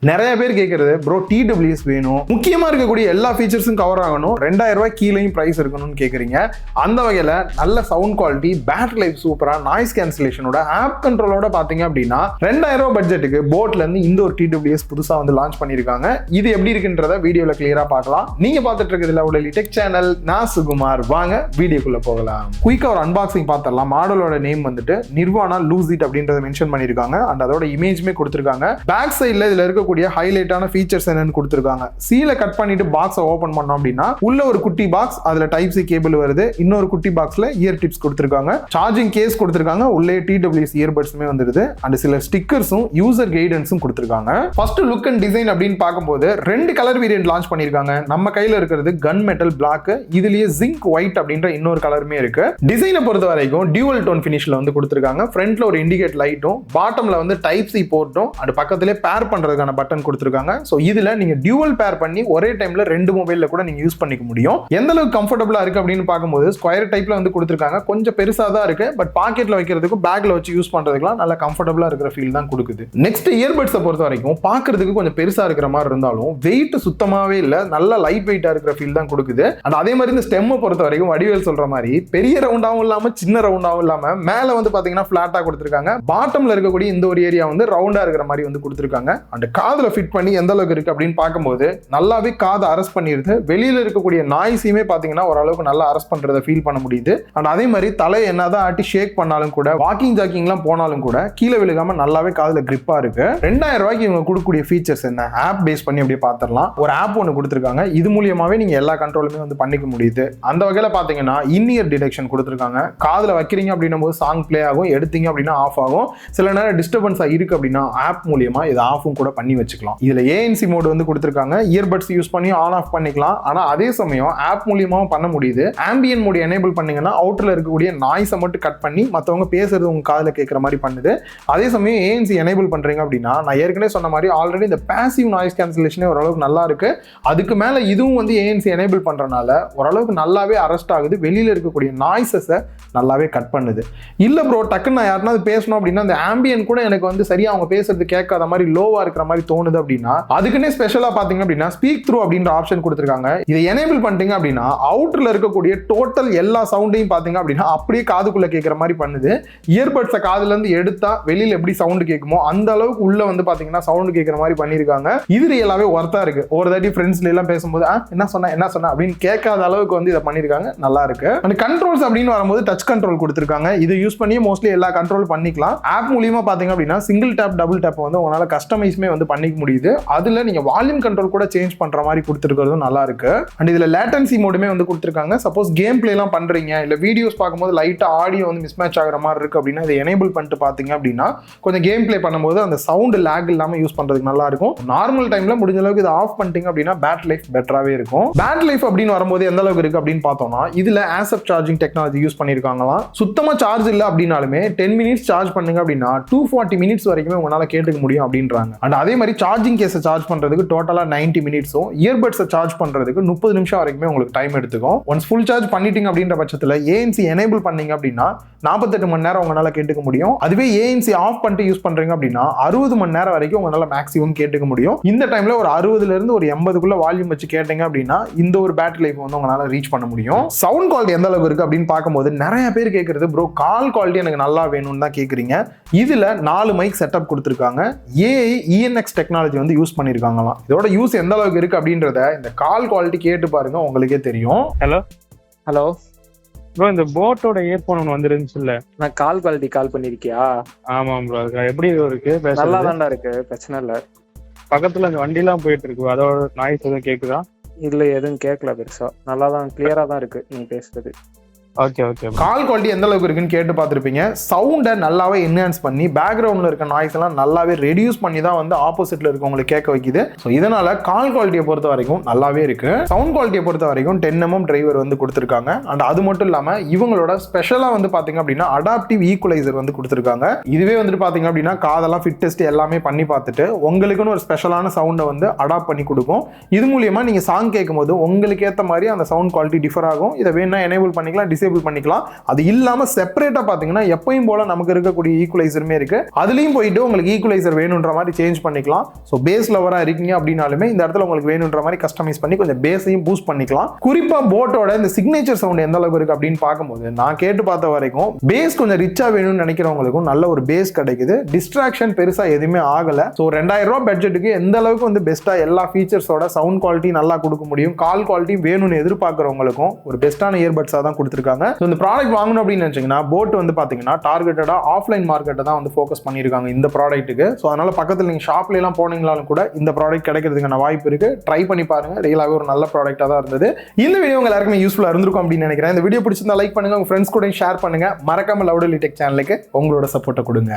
நிறைய பேர் கேட்கறது ப்ரோ TWS வேணும், முக்கியமா இருக்கக்கூடிய எல்லா ஃபீச்சர்ஸும் கவர் ஆகணும், 2000 ரூபாய் கீழேயும் பிரைஸ் இருக்கணும்னு கேட்குறீங்க. அந்த வகையில் நல்ல சவுண்ட் குவாலிட்டி, பேட்டரி லைஃப் சூப்பரா, நாய்ஸ் கேன்சலேஷனோட, ஆப் கண்ட்ரோலோட பார்த்தீங்க அப்படின்னா 2000 ரூபாய் பட்ஜெட்டுக்கு போட்ல இருந்து இந்த ஒரு TWS புதுசாக வந்து லான்ச் பண்ணியிருக்காங்க. இது எப்படி இருக்குன்றத வீடியோவில் கிளியரா பார்க்கலாம். நீங்க பார்த்துட்டு இருக்கிறதுல உடலி டெக் சேனல், நான் சுகுமார். வாங்க வீடியோக்குள்ள போகலாம். குயிக்கா ஒரு அன்பாக்சிங் பார்த்துடலாம். மாடலோட நேம் வந்துட்டு நிர்வானா லூசிட் அப்படின்றத மென்ஷன் பண்ணியிருக்காங்க. அண்ட் அதோட இமேஜ்மே கொடுத்துருக்காங்க. பேக் சைடில் இதில் இருக்க ஹைலைட்டான ஃபீச்சர்ஸ் என்னன்னு கொடுத்திருக்காங்க. சீலை கட் பண்ணிட்டு பாக்ஸை ஓபன் பண்ணோம் அப்படின்னா உள்ள ஒரு குட்டி பாக்ஸ், அதுல டைப் சி கேபிள் வருது. இன்னொரு குட்டி பாக்ஸ்ல இயர் டிப்ஸ் கொடுத்திருக்காங்க, சார்ஜிங் கேஸ் கொடுத்திருக்காங்க, உள்ளே TWS இயர்பட்ஸ்மே வந்துருது. அண்ட் சில ஸ்டிக்கர்ஸும் யூசர் கைடன்ஸும் கொடுத்திருக்காங்க. ஃபர்ஸ்ட் லுக் அண்ட் டிசைன் அப்படின்னு பார்க்கும்போது 2 கலர் வேரியன்ட் லான்ச் பண்ணிருக்காங்க. நம்ம கையில இருக்கிறது கன் மெட்டல் பிளாக், இதுலயே ஜிங்க் ஒயிட் அப்படின்ற இன்னொரு கலருமே இருக்கு. டிசைனை பொறுத்த வரைக்கும் டியூவல் டோன் ஃபினிஷ்ல வந்து கொடுத்திருக்காங்க. ஃப்ரண்ட்ல ஒரு இண்டிகேட் லைட்டும், பாட்டம்ல வந்து டைப் சி போர்ட்டும், அண்ட் பக்கத்திலே பேர் பண்றதுக்கான பட்டன் கொடுத்திருக்காங்க. சோ இதுல நீங்க டியூவல் பேர் பண்ணி ஒரே டைம்ல 2 மொபைல்ல கூட நீங்க யூஸ் பண்ணிக்க முடியும். எந்த அளவுக்கு கம்ஃபர்டபுளா இருக்கு அப்படின்னு பார்க்கும்போது ஸ்கொயர் டைப்ல வந்து கொடுத்திருக்காங்க. கொஞ்சம் பெருசா தான் இருக்கு, பட் பாக்கெட்ல வைக்கிறதுக்கு, பேக்ல வச்சு யூஸ் பண்றதுக்குலாம் நல்ல கம்ஃபர்டபுளா இருக்கிற ஃபீல் தான் கொடுக்குது. நெக்ஸ்ட் இயர்பட்ஸை பொறுத்த வரைக்கும் பார்க்கிறதுக்கு கொஞ்சம் பெருசா இருக்கிற மாதிரி இருந்தாலும் வெயிட் சுத்தமாவே இல்ல, நல்ல லைட் வெயிட்டா இருக்கிற ஃபீல் தான் கொடுக்குது. அண்ட் அதே மாதிரி இந்த ஸ்டெம்மை பொறுத்த வரைக்கும் வடிவேல் சொல்ற மாதிரி பெரிய ரவுண்டாவும் இல்லாம சின்ன ரவுண்டாவும் இல்லாம மேல வந்து பாத்தீங்கன்னா பிளாட்டா கொடுத்திருக்காங்க. பாட்டம்ல இருக்கக்கூடிய இந்த ஒரு ஏரியா வந்து ரவுண்டா இருக்கிற மாதிரி வந்து கொடுத்திருக்காங்க. அண்ட் காதுல ஃபிட் பண்ணி எந்த அளவுக்கு இருக்கு அப்படின்னு பார்க்கும்போது நல்லாவே காதை அரெஸ்ட் பண்ணிருது. வெளியில இருக்கக்கூடிய நாய்ஸையுமே பாத்தீங்கன்னா ஓரளவுக்கு நல்லா அரெஸ்ட் பண்றதை ஃபீல் பண்ண முடியுது. அண்ட் அதே மாதிரி தலை என்னதான் ஆட்டி ஷேக் பண்ணாலும் கூட, வாக்கிங் ஜாக்கிங்லாம் போனாலும் கூட கீழே விழுகாம நல்லாவே காதுல கிரிப்பா இருக்கு. 2000 ரூபாய்க்கு இவங்க கொடுக்கக்கூடிய ஃபீச்சர்ஸ் என்ன, ஆப் பேஸ் பண்ணி அப்படியே பார்த்துடலாம். ஒரு ஆப் ஒன்று கொடுத்துருக்காங்க. இது மூலியமாவே நீங்க எல்லா கண்ட்ரோலுமே வந்து பண்ணிக்க முடியுது. அந்த வகையில பாத்தீங்கன்னா இன்இயர் டிடெக்ஷன் கொடுத்துருக்காங்க. காதுல வைக்கிறீங்க அப்படின்னும் போது சாங் பிளே ஆகும், எடுத்தீங்க அப்படின்னா ஆஃப் ஆகும். சில நேரம் டிஸ்டர்பன்ஸா இருக்கு அப்படின்னா ஆப் மூலியமா இதை ஆஃபும் கூட பண்ணி வச்சுக்கலாம். இதுல ANC மோட் வந்து கொடுத்திருக்காங்க. இயர்பட்ஸ் யூஸ் பண்ணி ஆன் ஆஃப் பண்ணிக்கலாம். ஆனா அதே சமயம் ஆப் மூலியமாவும் பண்ண முடியுது. ஆம்பியன் மோட் எனேபிள் பண்ணீங்கன்னா அவுட்டர்ல இருக்கக்கூடிய நாய்ஸை மட்டும் கட் பண்ணி மத்தவங்க பேசுறது உங்க காதுல கேட்கிற மாதிரி பண்ணுது. அதே சமயம் ANC எனேபிள் பண்றீங்க அப்படின்னா நான் ஏற்கனவே சொன்ன மாதிரி ஆல்ரெடி இந்த பாசிவ் நாய்ஸ் கேன்சலேஷனே ஓரளவுக்கு நல்லா இருக்கு. அதுக்கு மேல இதுவும் வந்து ANC எனேபிள் பண்றதுனால ஓரளவுக்கு நல்லாவே அரெஸ்ட் ஆகுது. வெளியில இருக்கக்கூடிய நாய்ஸஸை நல்லாவே கட் பண்ணுது. இல்ல ப்ரோ, டக்குன்னு நான் யாருனாவது பேசணும் அப்படின்னா அந்த ஆம்பியன் கூட எனக்கு வந்து சரியா அவங்க பேசுறது கேட்காத மாதிரி லோவா இருக்கிற மாதிரி தோணுது அப்படின்னா அதுக்குன்னே ஸ்பெஷலா பாத்தீங்க அப்படின்னா ஸ்பீக் த்ரூ அப்படின்ற ஆப்ஷன் கொடுத்திருக்காங்க. இதை எனேபிள் பண்ணிட்டீங்க அப்படின்னா அவுட்டர்ல இருக்கக்கூடிய டோட்டல் எல்லா சவுண்டையும் பாத்தீங்க அப்படின்னா அப்படியே காதுக்குள்ள கேட்கிற மாதிரி பண்ணுது. இயர்பட்ஸை காதுல இருந்து எடுத்தா வெளியில எப்படி சவுண்ட் கேட்குமோ அந்த அளவுக்கு உள்ள வந்து பாத்தீங்கன்னா சவுண்ட் கேட்கிற மாதிரி பண்ணிருக்காங்க. இது ரியலாவே ஒர்த்தா இருக்கு. ஒரு தாட்டி ஃப்ரெண்ட்ஸ்ல எல்லாம் பேசும்போது என்ன சொன்ன அப்படின்னு கேட்காத அளவுக்கு வந்து இதை பண்ணிருக்காங்க. நல்லா இருக்கு. அந்த கண்ட்ரோல்ஸ் அப்படின்னு வரும்போது டச் கண்ட்ரோல் கொடுத்திருக்காங்க. இது யூஸ் பண்ணி மோஸ்ட்லி எல்லா கண்ட்ரோல் பண்ணிக்கலாம். ஆப் மூலியமா பாத்தீங்க அப்படின்னா சிங்கிள் டேப், டபுள் டேப் வந்து உங்களால கஸ்டமைஸ்மே வந்து பண்ணிக்க முடியுது. அதுல நீங்க வால்யூம் கண்ட்ரோல் கூட சேஞ்ச் பண்ற மாதிரி கொடுத்திருக்கிறதும் நல்லா இருக்கு. அண்ட் இதுல லேட்டன்சி மோடுமே வந்து கொடுத்திருக்காங்க. சப்போஸ் கேம் பிளே எல்லாம் பண்றீங்க, இல்ல வீடியோஸ் பார்க்கும்போது லைட்டா ஆடியோ வந்து மிஸ்மேட்ச் ஆகிற மாதிரி இருக்கு அப்படின்னா இதை எனேபிள் பண்ணிட்டு பாத்தீங்க அப்படின்னா கொஞ்சம் கேம் பிளே பண்ணும்போது அந்த சவுண்ட் லேக் இல்லாம யூஸ் பண்றதுக்கு நல்லா இருக்கும். நார்மல் டைம்ல முடிஞ்ச அளவுக்கு இதை ஆஃப் பண்ணிட்டீங்க அப்படின்னா பேட்டரி லைஃப் பெட்டராவே இருக்கும். பேட்டரி லைஃப் அப்படின்னு வரும்போது எந்த அளவுக்கு இருக்கு அப்படின்னு பார்த்தோம்னா இதுல ஆசப் சார்ஜிங் டெக்னாலஜி யூஸ் பண்ணிருக்காங்களாம். சுத்தமா சார்ஜ் இல்ல அப்படின்னாலுமே 10 மினிட்ஸ் சார்ஜ் பண்ணுங்க அப்படின்னா 240 மினிட்ஸ் வரைக்குமே உங்களால கேட்டுக்க முடியும் அப்படின்றாங்க. அண்ட் அதே மாதிரி சார்ஜிங் கேஸை சார்ஜ் பண்றதுக்கு டோட்டலா 90 மினிட்ஸும், இயர்பட்ஸை சார்ஜ் பண்றதுக்கு 30 நிமிஷம் வரைக்குமே உங்களுக்கு டைம் எடுத்துக்கும். ஒன்ஸ் ஃபுல் சார்ஜ் பண்ணிட்டீங்க அப்படின்ற பட்சத்தில் ANC எனேபிள் பண்ணீங்க அப்படின்னா 48 மணி நேரம் உங்களால கேட்டுக்க முடியும். அதுவே ANC ஆஃப் பண்ணிட்டு யூஸ் பண்றீங்க அப்படின்னா 60 மணி நேரம் வரைக்கும் உங்களால மேக்ஸிமம் கேட்டுக்க முடியும். இந்த டைம்ல ஒரு 60ல இருந்து ஒரு 80க்குள்ள வால்யூம் வச்சு கேட்டீங்க அப்படின்னா இந்த ஒரு பேட்டரி லைஃப் வந்து உங்களால ரீச் பண்ண முடியும். சவுண்ட் குவாலிட்டி எந்த அளவுக்கு இருக்கு அப்படின்னு பார்க்கும்போது நிறைய பேர் கேட்கறது ப்ரோ கால் குவாலிட்டி எனக்கு நல்லா வேணும்னு தான் கேட்குறீங்க. இதுல 4 மைக் செட்டப் கொடுத்திருக்காங்க. AI ENX டெக்னாலஜி வந்து யூஸ் பண்ணிருக்காங்களாம். இதோட யூஸ் எந்த அளவுக்கு இருக்கு அப்படின்றத இந்த கால் குவாலிட்டி கேட்டு பாருங்க, உங்களுக்கே தெரியும். ஹலோ ப்ரோ, இந்த போட்டோட இயர்போன் ஒன்று வந்துருந்துச்சுல்ல, நான் கால் குவாலிட்டி கால் பண்ணிருக்கியா? ஆமாம் ப்ரோ, எப்படி இருக்கு? நல்லா தான்டா இருக்கு, பிரச்சனை இல்லை. பக்கத்துல அந்த வண்டிலாம் போயிட்டு இருக்கு, அதோட நாய்ஸ் எதுவும் கேக்குதா? இல்ல, எதுவும் கேட்கல பெருசா. நல்லா தான், கிளியரா தான் இருக்கு நீ பேசுறது. Okay okay. கால் குவாலிட்டி எந்த அளவுக்கு இருக்குன்னு கேட்டு பார்த்துருப்பீங்க. சவுண்டை நல்லாவே என்ஹான்ஸ் பண்ணி பேக்ரவுண்டில் இருக்க நாய்ஸ் எல்லாம் நல்லாவே ரெடியூஸ் பண்ணி தான் வந்து ஆப்போசிட்ல இருக்கவங்களுக்கு கேட்க வைக்குது. ஸோ இதனால கால் குவாலிட்டியை பொறுத்த வரைக்கும் நல்லாவே இருக்கு. சவுண்ட் குவாலிட்டியை பொறுத்த வரைக்கும் 10mm டிரைவர் வந்து கொடுத்துருக்காங்க. அண்ட் அது மட்டும் இல்லாமல் இவங்களோட ஸ்பெஷலாக வந்து பார்த்தீங்க அப்படின்னா அடாப்டிவ் ஈக்குவலைசர் வந்து கொடுத்துருக்காங்க. இதுவே வந்துட்டு பார்த்தீங்க அப்படின்னா காதெல்லாம் ஃபிட் டெஸ்ட் எல்லாமே பண்ணி பார்த்துட்டு உங்களுக்குன்னு ஒரு ஸ்பெஷலான சவுண்டை வந்து அடாப்ட் பண்ணி கொடுக்கும். இது மூலியமா நீங்கள் சாங் கேட்கும் போது உங்களுக்கு ஏற்ற மாதிரி அந்த சவுண்ட் குவாலிட்டி டிஃபர் ஆகும். இதை வேணா எனேபிள் பண்ணிக்கலாம், டிசேபிள் பண்ணிக்கலாம். அது இல்லாமல் செப்பரேட்டாக பார்த்தீங்கன்னா எப்பயும் போல நமக்கு இருக்கக்கூடிய ஈக்குவலைசருமே இருக்கு. அதுலேயும் போயிட்டு உங்களுக்கு ஈக்குவலைசர் வேணுன்ற மாதிரி சேஞ்ச் பண்ணிக்கலாம். ஸோ பேஸ் லவராக இருக்கீங்க அப்படின்னாலுமே இந்த இடத்துல உங்களுக்கு வேணுன்ற மாதிரி கஸ்டமைஸ் பண்ணி கொஞ்சம் பேஸையும் பூஸ்ட் பண்ணிக்கலாம். குறிப்பாக போட்டோட இந்த சிக்னேச்சர் சவுண்ட் எந்த அளவுக்கு இருக்கு அப்படின்னு பார்க்கும்போது நான் கேட்டு பார்த்த வரைக்கும் பேஸ் கொஞ்சம் ரிச்சா வேணும்னு நினைக்கிறவங்களுக்கும் நல்ல ஒரு பேஸ் கிடைக்குது. டிஸ்ட்ராக்ஷன் பெருசா எதுவுமே ஆகல. ஸோ 2000 ரூபாய் பட்ஜெட்டுக்கு எந்த அளவுக்கு வந்து பெஸ்ட்டா எல்லா ஃபீச்சர்ஸோட சவுண்ட் குவாலிட்டி நல்லா கொடுக்க முடியும், கால் குவாலிட்டி வேணும்னு எதிர்பார்க்குறவங்களுக்கும் ஒரு பெஸ்ட்டான இயர்பட்ஸாக தான் கொடுத்துருக்காங்க. ஸோ இந்த ப்ராடக்ட் வாங்கணும் அப்படின்னு நினைச்சீங்கன்னா போட் வந்து பார்த்தீங்கன்னா டார்கெட்டடாக ஆஃப்லைன் மார்க்கெட்டை தான் வந்து ஃபோக்கஸ் பண்ணியிருக்காங்க இந்த ப்ராடக்ட்டுக்கு. ஸோ அதனால பக்கத்தில் நீங்கள் ஷாப்ல எல்லாம் போனீங்களாலும் கூட இந்த ப்ராடக்ட் கிடைக்கிறதுக்கான வாய்ப்பு இருக்கு. ட்ரை பண்ணி பாருங்க. ரியலாகவே ஒரு நல்ல ப்ராடக்டாக தான் இருந்தது. இந்த வீடியோ உங்க எல்லாருக்குமே யூஸ்ஃபுல்லாக இருந்திருக்கும் அப்படின்னு நினைக்கிறேன். இந்த வீடியோ பிடிச்சிருந்தா லைக் பண்ணுங்க, உங்க ஃப்ரெண்ட்ஸ் கூட ஷேர் பண்ணுங்க. மறக்காம லவுடலி டெக் சேனலுக்கு உங்களோட சப்போர்ட்டை கொடுங்க.